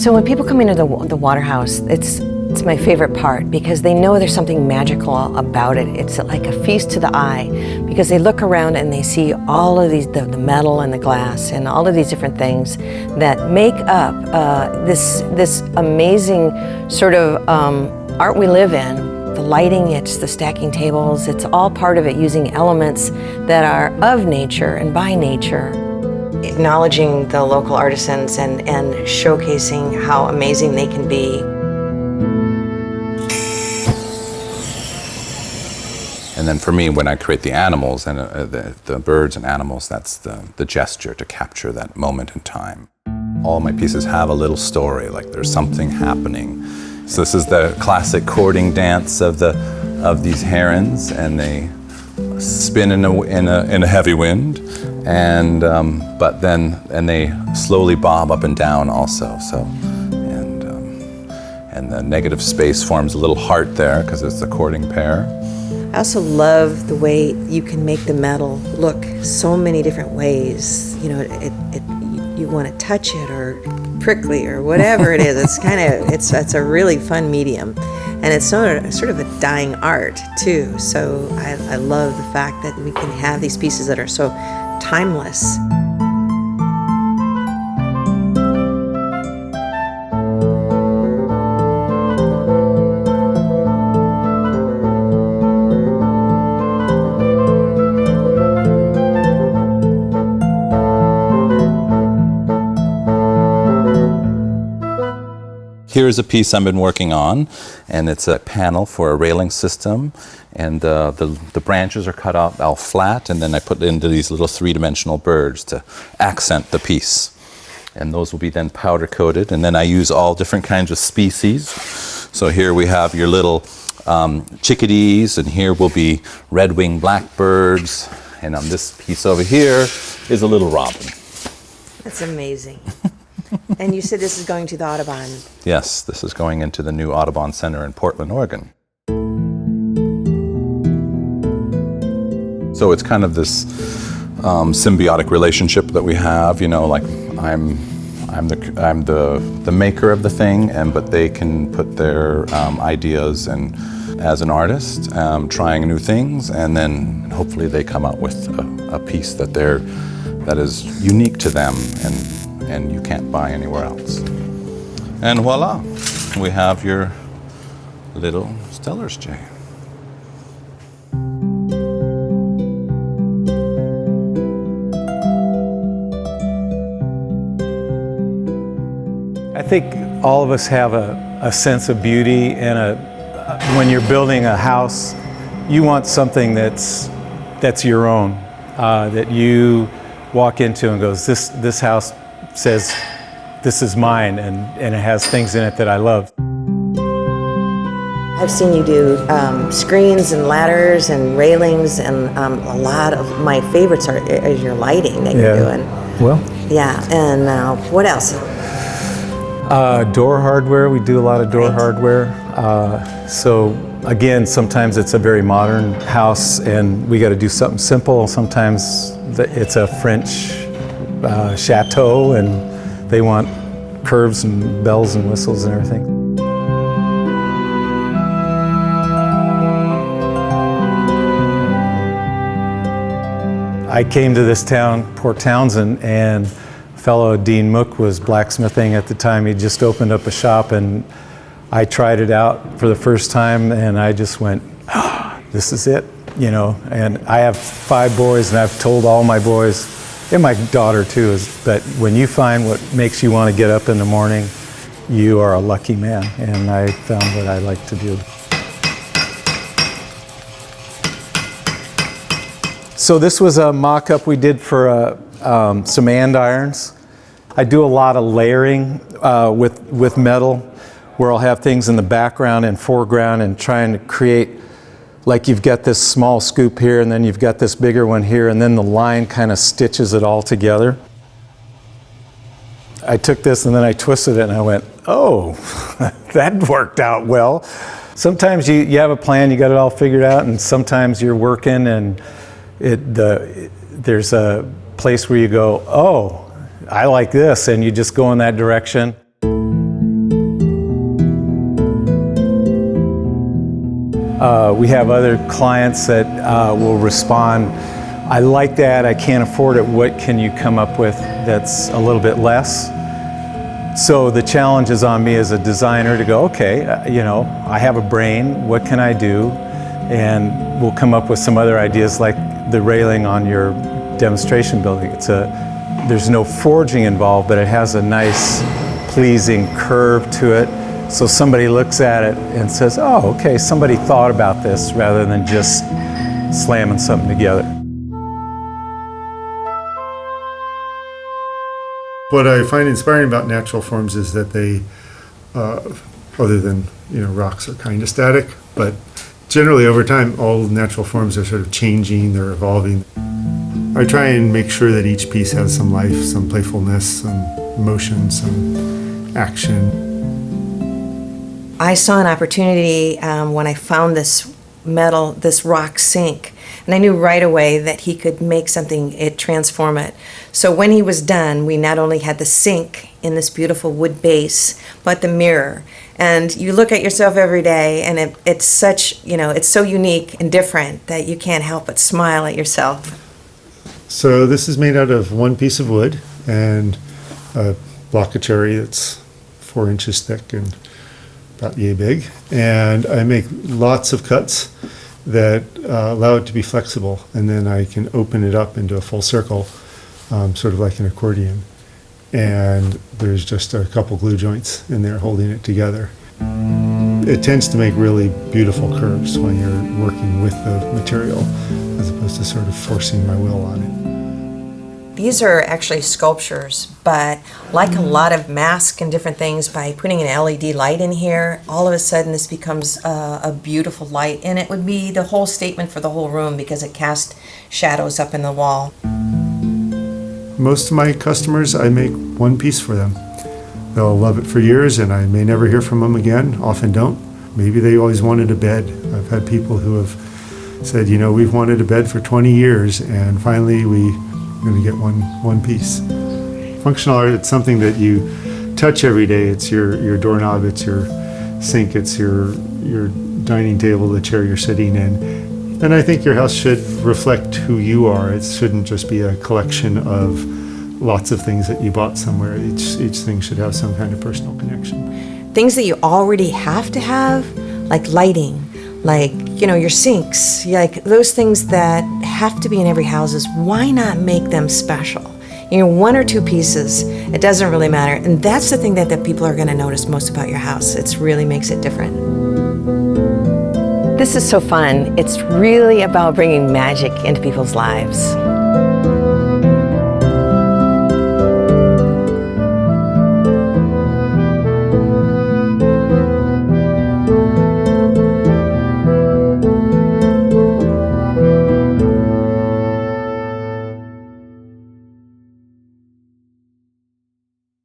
So when people come into the water house, it's my favorite part because they know there's something magical about it. It's like a feast to the eye because they look around and they see all of these, the metal and the glass and all of these different things that make up this amazing sort of art we live in. The lighting, it's the stacking tables, it's all part of it using elements that are of nature and by nature. Acknowledging the local artisans and showcasing how amazing they can be. And then for me, when I create the animals and the birds and animals, that's the gesture to capture that moment in time. All my pieces have a little story, like there's something happening. So this is the classic courting dance of these herons, and they spin in a heavy wind, and they slowly bob up and down also. So, and the negative space forms a little heart there because it's the courting pair. I also love the way you can make the metal look so many different ways. You know, you want to touch it or prickly or whatever it is. It's kind of it's a really fun medium, and it's sort of a dying art too. So I love the fact that we can have these pieces that are so timeless. Here's a piece I've been working on, and it's a panel for a railing system, and the branches are cut out all flat, and then I put into these little three-dimensional birds to accent the piece. And those will be then powder coated, and then I use all different kinds of species. So here we have your little chickadees, and here will be red-winged blackbirds, and on this piece over here is a little robin. That's amazing. And you said this is going to the Audubon. Yes, this is going into the new Audubon Center in Portland, Oregon. So it's kind of this symbiotic relationship that we have. You know, like I'm the maker of the thing, but they can put their ideas and as an artist, trying new things, and then hopefully they come out with a piece that is unique to them and you can't buy anywhere else. And voila, we have your little Stellar's jay. I think all of us have a sense of beauty, and when you're building a house, you want something that's your own, that you walk into and goes, this house says, this is mine, and it has things in it that I love. I've seen you do screens and ladders and railings, and a lot of my favorites is your lighting that you're doing. Well. Yeah, and what else? Door hardware, we do a lot of door hardware. So again, sometimes it's a very modern house and we got to do something simple. Sometimes it's a French chateau and they want curves and bells and whistles and everything. I came to this town, Port Townsend, and fellow Dean Mook was blacksmithing at the time. He just opened up a shop, and I tried it out for the first time, and I just went, oh, this is it, you know. And I have 5 boys, and I've told all my boys, and my daughter too, is that when you find what makes you want to get up in the morning, you are a lucky man. And I found what I like to do. So this was a mock-up we did for some andirons. I do a lot of layering with metal, where I'll have things in the background and foreground and trying to create, like you've got this small scoop here and then you've got this bigger one here, and then the line kind of stitches it all together. I took this and then I twisted it and I went, oh, that worked out well. Sometimes you have a plan, you got it all figured out, and sometimes you're working and there's a place where you go, oh, I like this, and you just go in that direction. We have other clients that will respond, I like that, I can't afford it, what can you come up with that's a little bit less? So the challenge is on me as a designer to go, okay, I have a brain, what can I do? And we'll come up with some other ideas like the railing on your demonstration building. There's no forging involved, but it has a nice, pleasing curve to it. So somebody looks at it and says, oh, okay, somebody thought about this rather than just slamming something together. What I find inspiring about natural forms is that they, other than rocks are kind of static, but generally over time all natural forms are sort of changing, they're evolving. I try and make sure that each piece has some life, some playfulness, some emotion, some action. I saw an opportunity when I found this rock sink, and I knew right away that he could make something, transform it. So when he was done, we not only had the sink in this beautiful wood base, but the mirror. And you look at yourself every day, and it's such, it's so unique and different that you can't help but smile at yourself. So this is made out of one piece of wood and a block of cherry that's 4 inches thick and about yay big. And I make lots of cuts that allow it to be flexible, and then I can open it up into a full circle, sort of like an accordion. And there's just a couple glue joints in there holding it together. It tends to make really beautiful curves when you're working with the material, as opposed to sort of forcing my will on it. These are actually sculptures, but like a lot of masks and different things, by putting an LED light in here, all of a sudden this becomes a beautiful light, and it would be the whole statement for the whole room because it casts shadows up in the wall. Most of my customers, I make one piece for them. They'll love it for years, and I may never hear from them again, often don't. Maybe they always wanted a bed. I've had people who have said, we've wanted a bed for 20 years, and finally we're going to get one piece. Functional art, it's something that you touch every day. It's your doorknob, it's your sink, it's your dining table, the chair you're sitting in. And I think your house should reflect who you are. It shouldn't just be a collection of lots of things that you bought somewhere. Each thing should have some kind of personal connection. Things that you already have to have, like lighting, like, your sinks, like those things that have to be in every house, why not make them special? 1 or 2 pieces, it doesn't really matter. And that's the thing that people are going to notice most about your house. It really makes it different. This is so fun. It's really about bringing magic into people's lives.